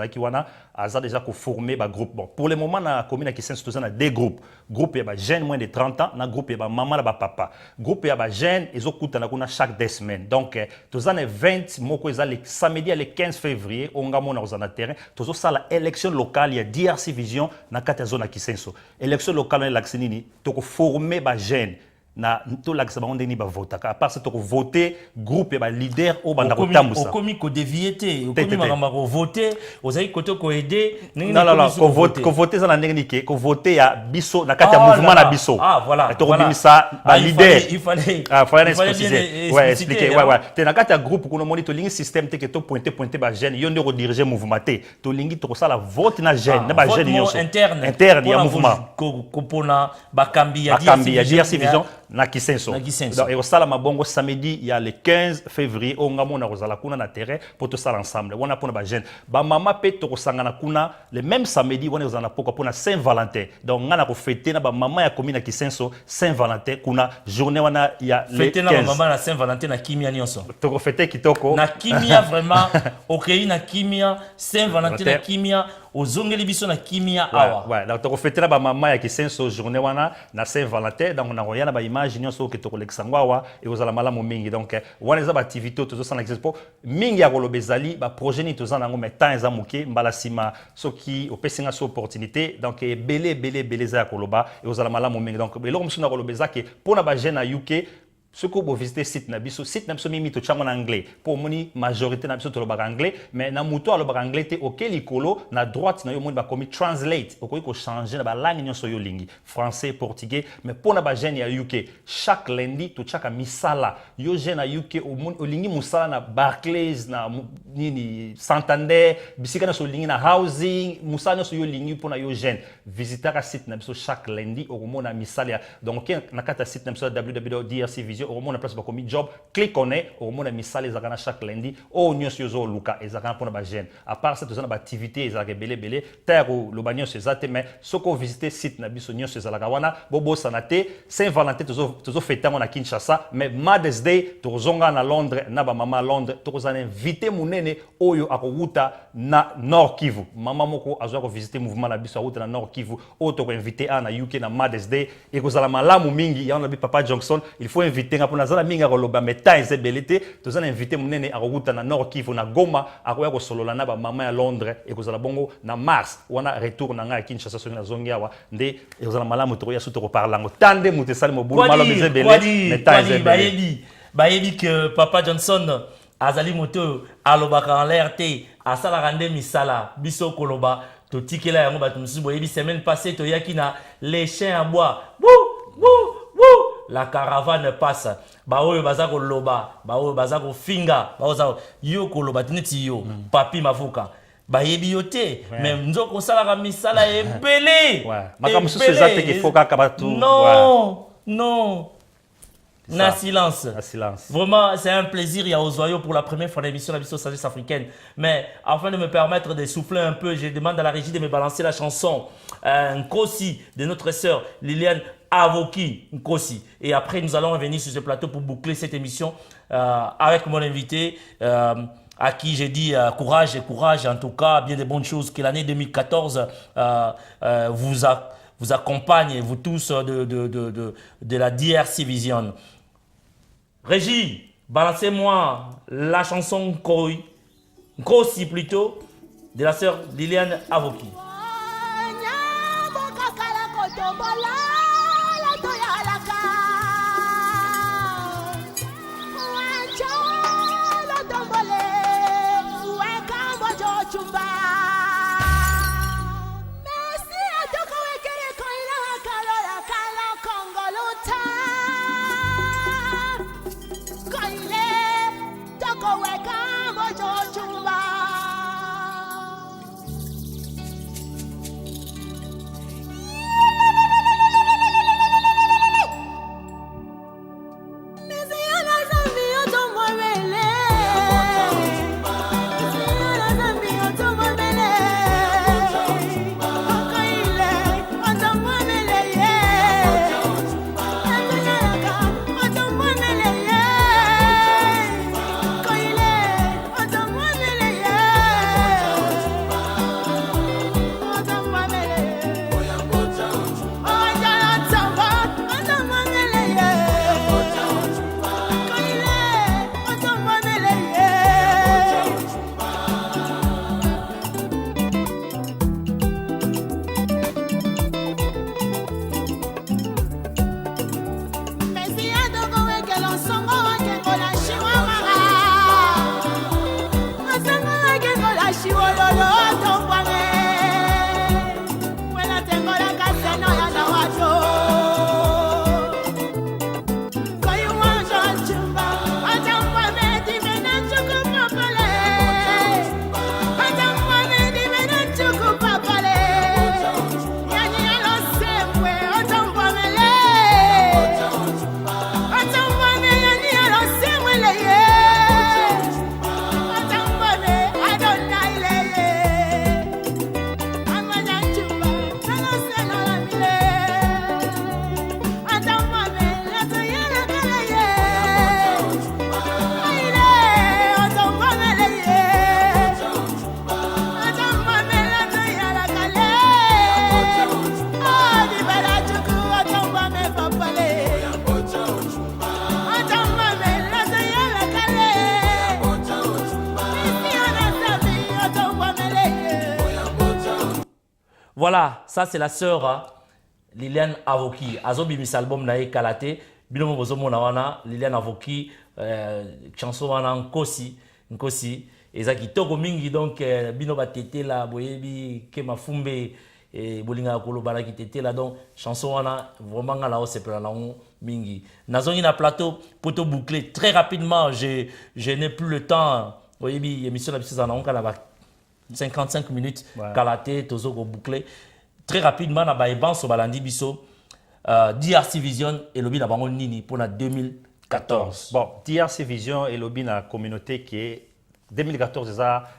qui ont déjà formé un groupe. Bon, pour le moment, on a commune qui sont deux groupes. Groupe, il y a des jeunes moins de 30 ans. Un groupe, il y a maman et papa. Groupe, il y a des jeunes, ils ont chaque 2 semaines. Donc, tous les 20, le samedi le 15 février, on a un terrain. Tous les élections locales, il y a DRC Vision. Na kati ya zone ya Kisenso élection locale na Laksinini toko former ba jeune na to la bango ndeni ba voter à part c'est to voter groupe ba leader au banda ko tambusa okomi ko déviété okomi makamba ko voter ozali koto ko aider non ko voter ça na ndenge ke ko voter ya biso na kati ya mouvement na biso voilà to bimisa ba leader il fallait préciser ouais expliquer ouais te na kati ya groupe kuno moni to lingi système te ke to pointer ba jeune yo ndeko diriger mouvement te to lingi to ko sala vote na jeune na ba jeune nyonso interne ya mouvement ko pona ba kambi ya DRC vision na Kisenso. Donc et au sala mabongo samedi il y a le 15 février on nga mona rozala kuna na terrain pour tout ça ensemble. On a pour ba jeune. Ba mama pe to sangana kuna le même samedi on est rozana pour Saint-Valentin. Donc nga na ko fêter na ba mama ya commune na Kisenso Saint-Valentin kuna journée wana il y a le 15. Fêter na ba mama na Saint-Valentin na kimia nyonso. To ko fêter kitoko. Na kimia vraiment OK na kimia Saint-Valentin na kimia ozongeli biso na kimia awa. Ouais, donc to ko fêter na ba mama ya Kisenso journée wana na Saint-Valentin donc on a roya na ba image nyonso ke to kolexangwa et aux ala malamu mingi donc wana za ba activité to zo na expo mingi ya kolobezali ba projet ni to za nango mais temps eza muke mbala sima soki opesinga so opportunité donc belé za koloba et aux ala malamu mingi donc eloko msuna kolobeza ke pona ba jeune na UK ce que vous visitez site na biso mimi to chango en anglais pour moni majorité na biso to lo anglais mais na muto lo anglais te OK likolo na droite na yo moni ba komi translate okoki ko changer na ba langue nyonso yo lingi français portugais mais pour na ba jeune ya UK chaque lundi to chaka misala yo jeune na UK o lingi musala na Barclays na nini Santander bisika na so lingi na housing musala nyonso yo lingi pour na yo jeune visiter ka site na biso chaque lundi o mona misala donc na kata site na biso www.drcvision au monde place comme job clique on est au monde misale ezakana chaque lundi au nyos yozo luka ezakana pour na ba jeune à part cette zone activité ezaka belé terre le bagnon c'est zate mais soko visiter site na biso nyos ezalaka wana bobo sanate Saint-Valentin tozo fêter na Kinshasa mais Mother's Day tozonga na Londres na ba mama Londres tozana invité munene oyo akowuta na Nord Kivu mama moko azwa ko visiter mouvement na biso awuta na Nord Kivu o to ko invité na UK na Mother's Day et kozala malamu mingi ya on bi Papa Johnson il faut inviter nga pona zala minga koloba meta ezebelete tozana invité munene akowuta na Nord Kivu na Goma akoya ko solola na ba mama ya Londres et kozala bongo na mars wana retour na nga Kinshasa so na zongiawa nde ezala malamu to ya so to ko parlango tande mutesali mobulu malo ezebele meta ezebele bayebi que Papa Johnson azali moto alobaka en l'air te asala rande misala biso koloba to tikela yango bato musu boyebi semaine passée to yakina les chiens à bois la caravane passe baoyo bazako loba baoyo bazako finga baoza yo koloba tineti yo papi mafuka bayebi yo te mais nzoko salaka misala ebele makambo susu ezate ke foka kabatu non na silence. Vraiment, c'est un plaisir. Il y a Ozoyo pour la première fois d'émission de la Bisso Sagesse africaine. Mais afin de me permettre de souffler un peu, je demande à la régie de me balancer la chanson Nkosi de notre sœur Liliane Avoki Nkosi. Et après, nous allons revenir sur ce plateau pour boucler cette émission avec mon invité à qui j'ai dit courage, en tout cas, bien de bonnes choses. Que l'année 2014 vous accompagne, vous tous de la DRC Vision. Régie, balancez-moi la chanson Nkosi plutôt, de la sœur Liliane Avoki. Voilà, ça c'est la sœur hein, Liliane Avoki. Azobi mis album na Kalate. Binomo bozomo na wana Liliane Avoki chanson wana Nkosi. Ezaki toko mingi donc bino batete la boyebi ke mafumbe et bolinga koloba ki tete la donc chanson wana vraiment ngala o sepela la mingi. Nazongi na plateau poto bouclé très rapidement, je n'ai plus le temps. Boyebi émission la biso na onka la 55 minutes Kalate tozo ko bouclé très rapidement na baeban so balandi biso DRC Vision et lobby na bango nini pour la 2014. Bon, DRC Vision et lobby na communauté qui est 2014 ça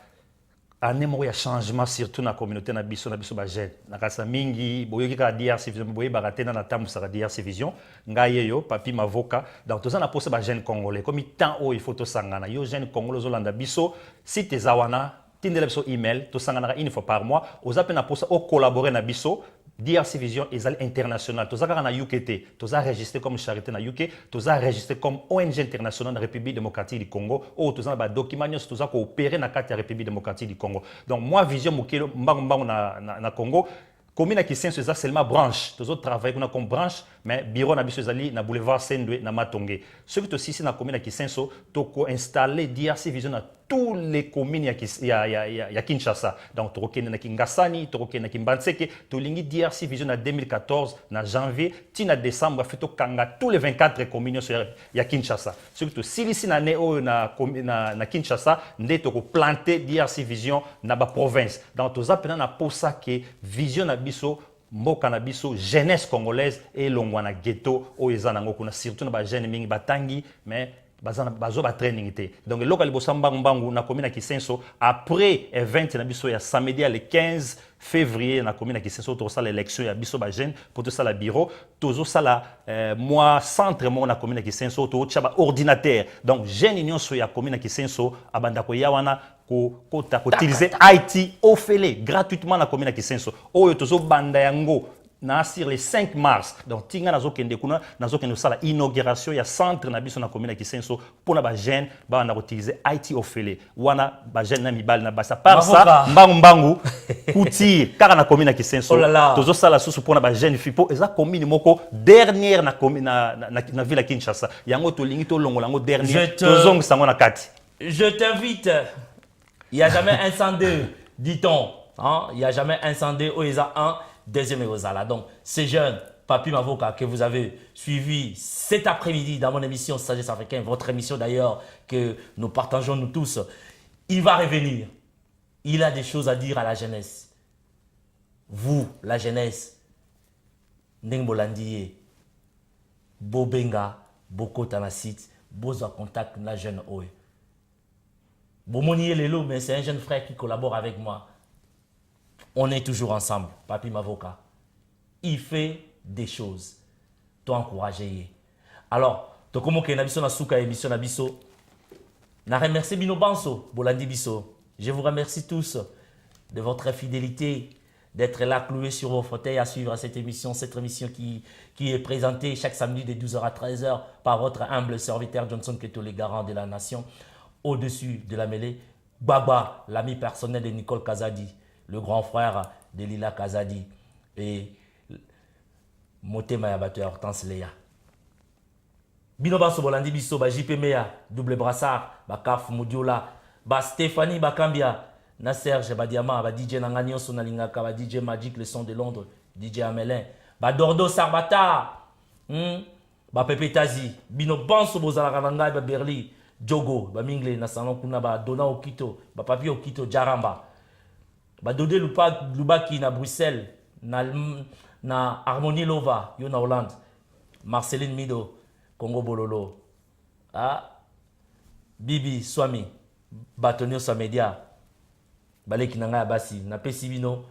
année mo ya changement surtout na communauté na biso ba jeune na kasa mingi boyoki ka DRC Vision boye baratena na tamu sa DRC Vision ngaye yo papi mavoka donc toza na posa ba jeune congolais comme temps il faut to sangana yo jeune congolais zolanda biso si te zawana tindela biso email to sangana une fois par mois aux appels na posa o collaborer na biso DRC Vision est international. Tous na UKT, tous enregistré comme charité na UK, tous enregistré comme ONG internationale de la République démocratique du Congo. Ou tous na documents, tous a coopéré na carte de la République démocratique du Congo. Donc moi Vision mukelo mbang na Congo. Commune qui c'est seulement branche. Tous autres travaillent comme branche, mais bureau na biso zali na boulevard Sendwe na Matongé. Ce qui aussi na commune qui c'est to ko installer DRC Vision na tous les communes ya Kinshasa. Donc tokene na Kingasani, tokene na Kimbanseke, to lingi DRC Vision na 2014 na janvier, tina décembre fito kanga tous les 24 communes ya Kinshasa. Ce qui aussi ici na neo na Kinshasa, ndé to ko planter DRC Vision na ba province. Donc toza pena na posa ke Vision na biso mboka na biso jeunesse congolaise et longwana ghetto o ezana ngokuna surtout na ba jeune mingi batangi mais bazo ba training té donc local bosambangu na commune Kisenso après event na biso ya samedi le 15 février na commune Kisenso to sala l'élection ya biso ba jeune pour to sala bureau tozo sala moi centre mo na commune Kisenso to chaba ordinateur donc jeune union so ya commune Kisenso abanda ko yawana ko utiliser IT ofele gratuitement na commune Kisenso oyo tozo banda yango sur le 5 mars donc tinga nazokende kuna nazokende sala inauguration ya centre na biso na commune Kisenso pour na ba jeune ba na utiliser IT ofele wana ba jeune na mibali na basa par ça mbangu kuti kaka na commune Kisenso tozo sala susu pour na ba jeune fipo eza commune moko dernière na commune na ville ya Kinshasa yango to lingi to longola ngo dernière tozong sango na kati. Je t'invite, il y a jamais un sans deux dit-on hein, il y a jamais un sans deux oeza 1 deuxième Ozala. Donc, ces jeunes, Papi Mavoka, que vous avez suivi cet après-midi dans mon émission Sagesse Africaine, votre émission d'ailleurs que nous partageons nous tous, il va revenir. Il a des choses à dire à la jeunesse. Vous, la jeunesse, Ndengbolandiye, Bobenga, Boko Tanasit, Bozo contact la jeune Oe. Bomonier Lelo, mais c'est un jeune frère qui collabore avec moi. On est toujours ensemble, Papi Mavoka. Il fait des choses. Toi encourager. Alors, to komo ke na biso na suka émission na biso. Na remercie bino banso, Bolandi biso. Je vous remercie tous de votre fidélité, d'être là cloué sur vos fauteuils à suivre cette émission qui est présentée chaque samedi de 12h à 13h par votre humble serviteur Johnson Keto, le garant de la nation, au-dessus de la mêlée. Baba, l'ami personnel de Nicole Kazadi, le grand frère de Lila Kazadi et Motema Yabato Hortense Leya. Bino Baso Bolandi Biso, ba JP Meya, double brassard, ba Kaf Moudiola, ba Stéphanie Bakambia, na Serge Badiama, ba DJ Nanganyo Sonalingaka, ba DJ Magic, le son de Londres, DJ Amelin, ba Dordo Sarbata, ba Pepe Tazi, Bino Banso Bozalarananga, ba Berli, Djogo, ba Mingle, na Salon Kuna, ba Dona Okito, ba Papi Okito, Jaramba. Badode Lubaki na Bruxelles, na Harmonie Lova, yo na Hollande, Marceline Mido, Congo Bololo, Bibi Swami, Batonio Samedia, Baleki Nanga Bassi, na Pesibino.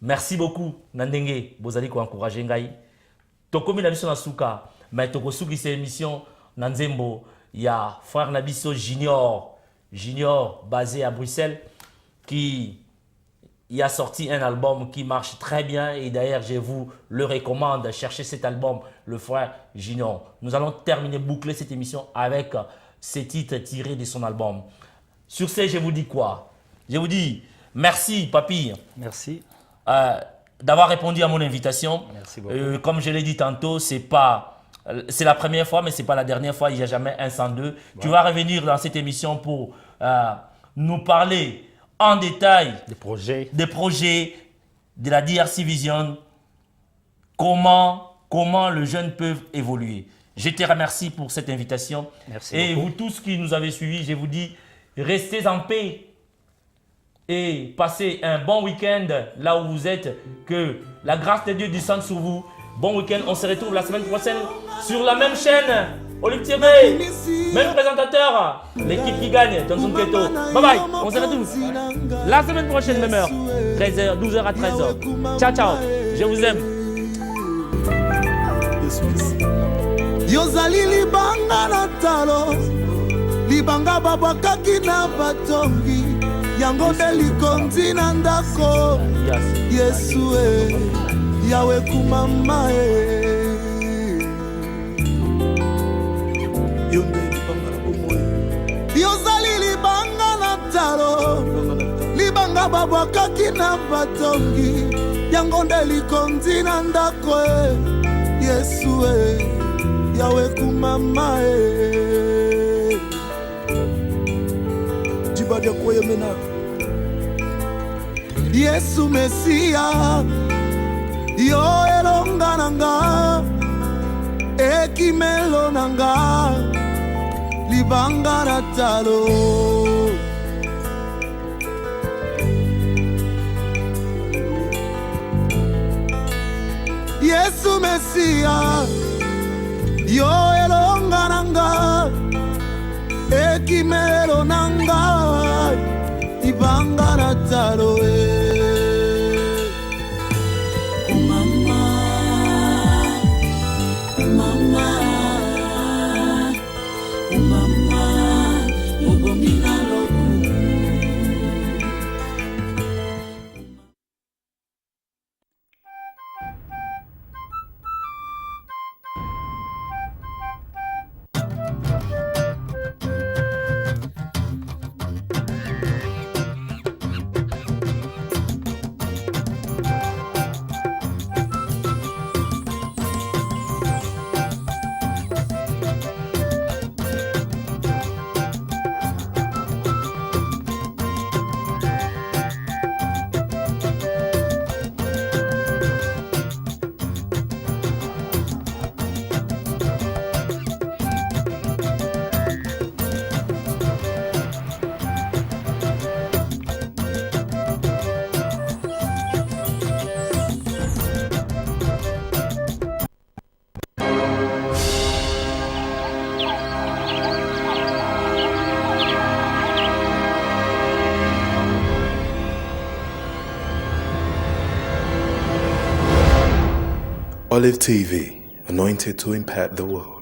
Merci beaucoup, Nandenge, Bozali ko encourager ngai. Tokomi na biso na suka, mais toko suki cette émission Nanzembo, il y a frère Nabiso Junior basé à Bruxelles, qui a sorti un album qui marche très bien et d'ailleurs je vous le recommande, cherchez cet album, le frère Junior. Nous allons terminer, boucler cette émission avec ces titres tirés de son album. Sur ce, je vous dis quoi? Je vous dis merci, Papi. Merci. d'avoir répondu à mon invitation. Merci beaucoup. Comme je l'ai dit tantôt, c'est la première fois, mais ce n'est pas la dernière fois. Il n'y a jamais un sans deux. Ouais. Tu vas revenir dans cette émission pour nous parler en détail des projets, de la DRC Vision, comment les jeunes peuvent évoluer. Je te remercie pour cette invitation. Merci et beaucoup. vous tous qui nous avez suivis, je vous dis, restez en paix et passez un bon week-end là où vous êtes. Que la grâce de Dieu descende sur vous. Bon week-end, on se retrouve la semaine prochaine sur la même chaîne. Olive Thierry, même présentateur, l'équipe qui gagne, Johnson Keto. Bye bye, on se retrouve la semaine prochaine, même heure, 13h, 12h à 13h. Ciao, ciao, je vous aime. Yozali libanga na talo, libanga babakaki na batongi, yango nde likondi na ndako. Yesu Yawe kumama Yozali libanga na talo, libanga babakaki na batongi, yango nde likondi na ndako. Yesu Yawe kumama Jibadia koye mena Yesu Mesia Yo elonga nanga Ekimelo nanga Libanga na talo Yesu Mesia Yo elonga nanga Ekimelo nanga Libanga na talo Olive TV, anointed to impact the world.